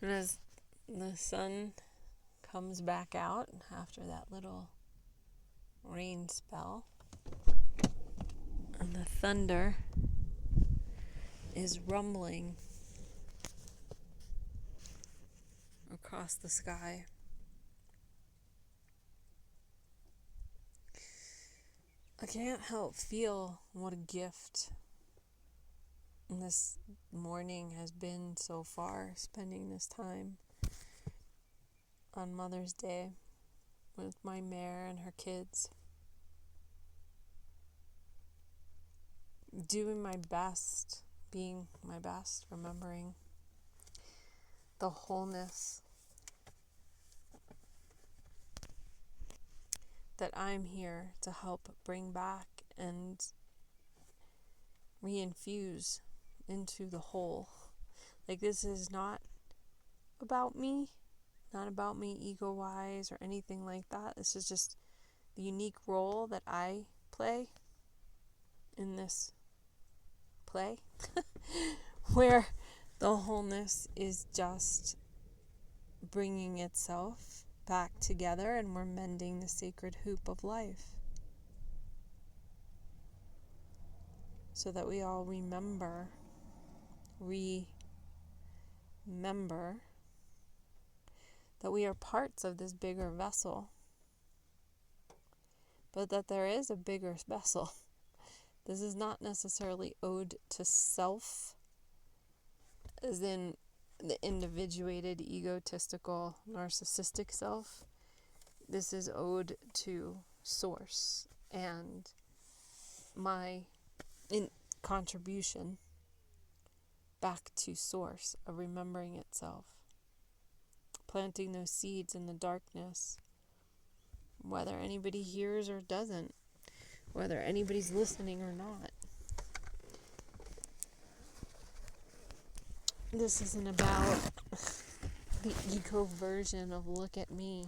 And as the sun comes back out after that little rain spell, and the thunder is rumbling across the sky, I can't help feel what a gift this morning has been so far, spending this time on Mother's Day with my mare and her kids. Doing my best, being my best, remembering the wholeness that I'm here to help bring back and reinfuse into the whole. Like, this is not about me, not about me ego-wise or anything like that. This is just the unique role that I play in this play where the wholeness is just bringing itself back together, and we're mending the sacred hoop of life so that we all remember that we are parts of this bigger vessel, but that there is a bigger vessel. This is not necessarily ode to self, as in the individuated, egotistical, narcissistic self. This is ode to source and my contribution back to source of remembering itself, planting those seeds in the darkness, whether anybody hears or doesn't, whether anybody's listening or not. This isn't about the ego version of look at me.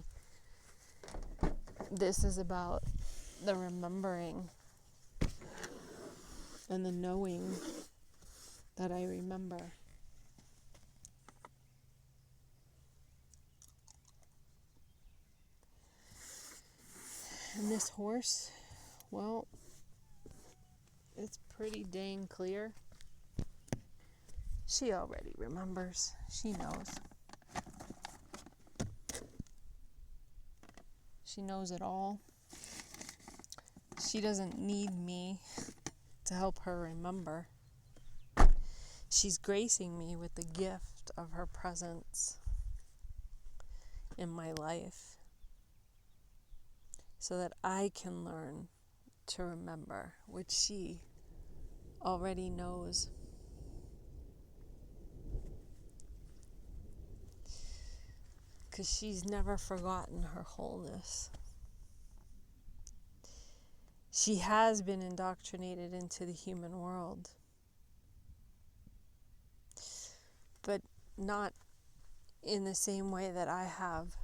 This is about the remembering and the knowing that I remember. And this horse, well, it's pretty dang clear. She already remembers. She knows. She knows it all. She doesn't need me to help her remember. She's gracing me with the gift of her presence in my life so that I can learn to remember, which she already knows. Because she's never forgotten her wholeness. She has been indoctrinated into the human world, but not in the same way that I have,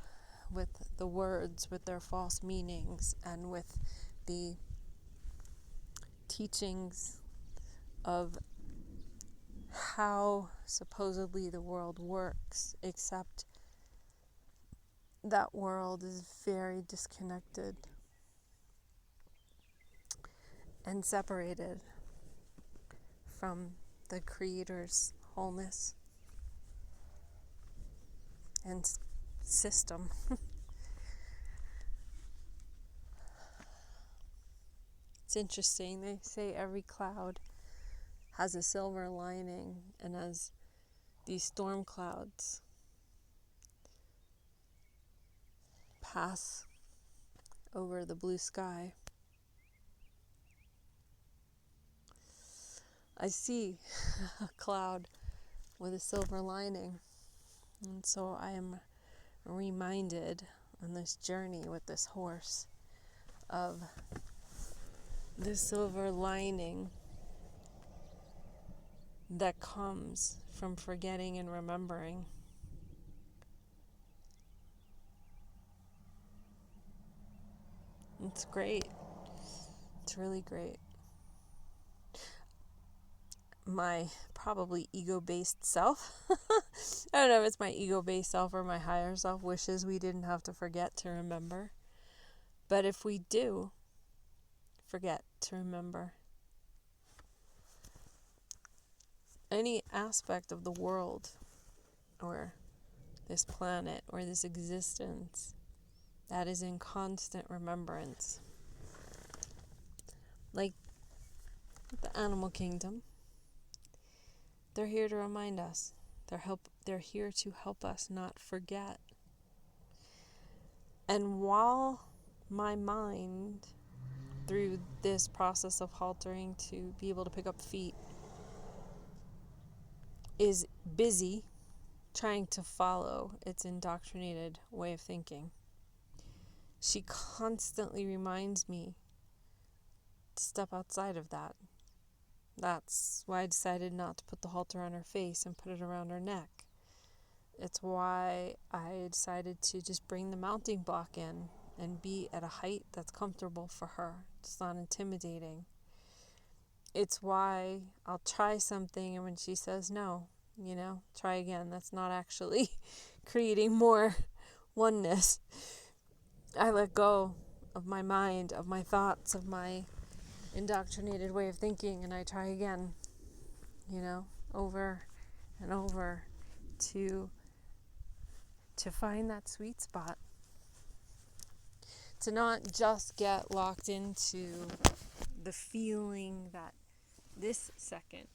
with the words, with their false meanings, and with the teachings of how supposedly the world works, except that world is very disconnected and separated from the Creator's wholeness and system. It's interesting, they say every cloud has a silver lining, and as these storm clouds pass over the blue sky, I see a cloud with a silver lining. And so I am reminded on this journey with this horse of the silver lining that comes from forgetting and remembering. It's great. It's really great. my probably ego-based self. I don't know if it's my ego-based self or my higher self wishes we didn't have to forget to remember. But if we do forget to remember any aspect of the world or this planet or this existence that is in constant remembrance, like the animal kingdom, they're here to remind us. They're here to help us not forget. And while my mind, through this process of haltering to be able to pick up feet, is busy trying to follow its indoctrinated way of thinking, she constantly reminds me to step outside of that. That's why I decided not to put the halter on her face and put it around her neck. It's why I decided to just bring the mounting block in and be at a height that's comfortable for her. It's not intimidating. It's why I'll try something, and when she says no, try again. That's not actually creating more oneness. I let go of my mind, of my thoughts, of my indoctrinated way of thinking, and I try again, over and over to find that sweet spot. To not just get locked into the feeling that this second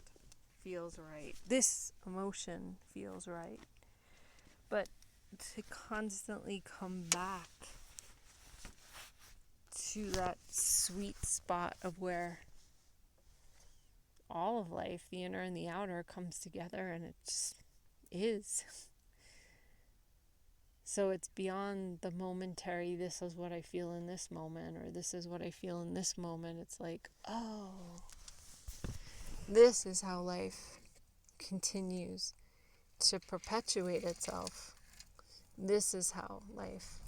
feels right, this emotion feels right, but to constantly come back to that sweet spot of where all of life, the inner and the outer, comes together, and it just is. So it's beyond the momentary, this is what I feel in this moment, or this is what I feel in this moment. It's like, oh, this is how life continues to perpetuate itself. This is how life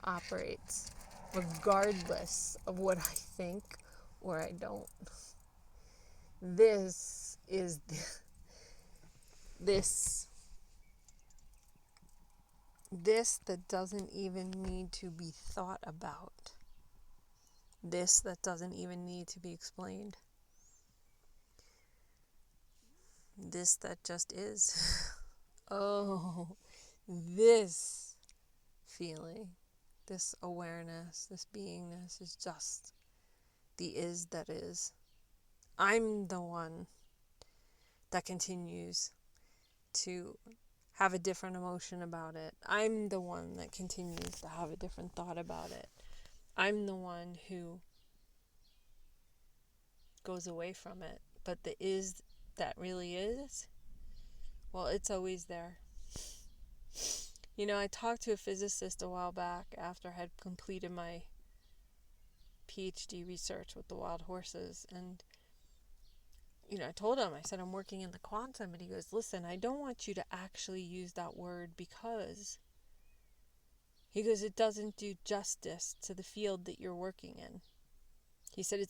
operates, regardless of what I think or I don't. This is this that doesn't even need to be thought about. This that doesn't even need to be explained. This that just is. Oh, this feeling, this awareness, this beingness is just the is that is. I'm the one that continues to have a different emotion about it. I'm the one that continues to have a different thought about it. I'm the one who goes away from it. But the is that really is, well, it's always there. I talked to a physicist a while back after I had completed my PhD research with the wild horses, and I told him, I said, I'm working in the quantum, and he goes, listen, I don't want you to actually use that word, because he goes, it doesn't do justice to the field that you're working in. He said,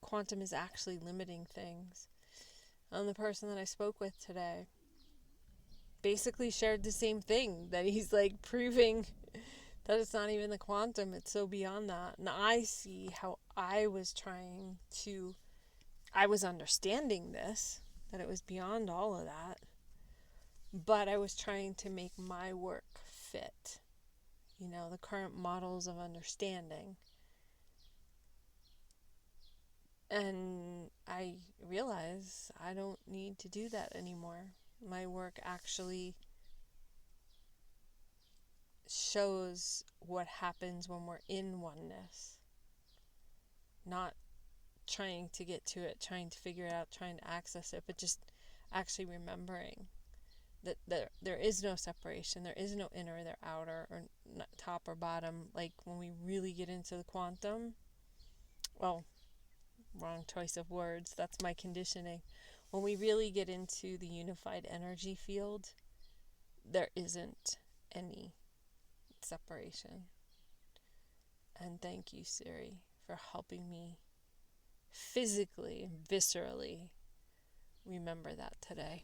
quantum is actually limiting things. And the person that I spoke with today basically shared the same thing, that he's like proving that it's not even the quantum, it's so beyond that. And I see how I was understanding this, that it was beyond all of that, but I was trying to make my work fit, the current models of understanding. And I realize I don't need to do that anymore. My work actually shows what happens when we're in oneness, not trying to get to it, trying to figure it out, trying to access it, but just actually remembering that there is no separation, there is no inner or outer, or top or bottom. Like when we really get into the quantum, well, wrong choice of words, that's my conditioning. When we really get into the unified energy field, there isn't any separation. And thank you, Siri, for helping me physically and viscerally remember that today.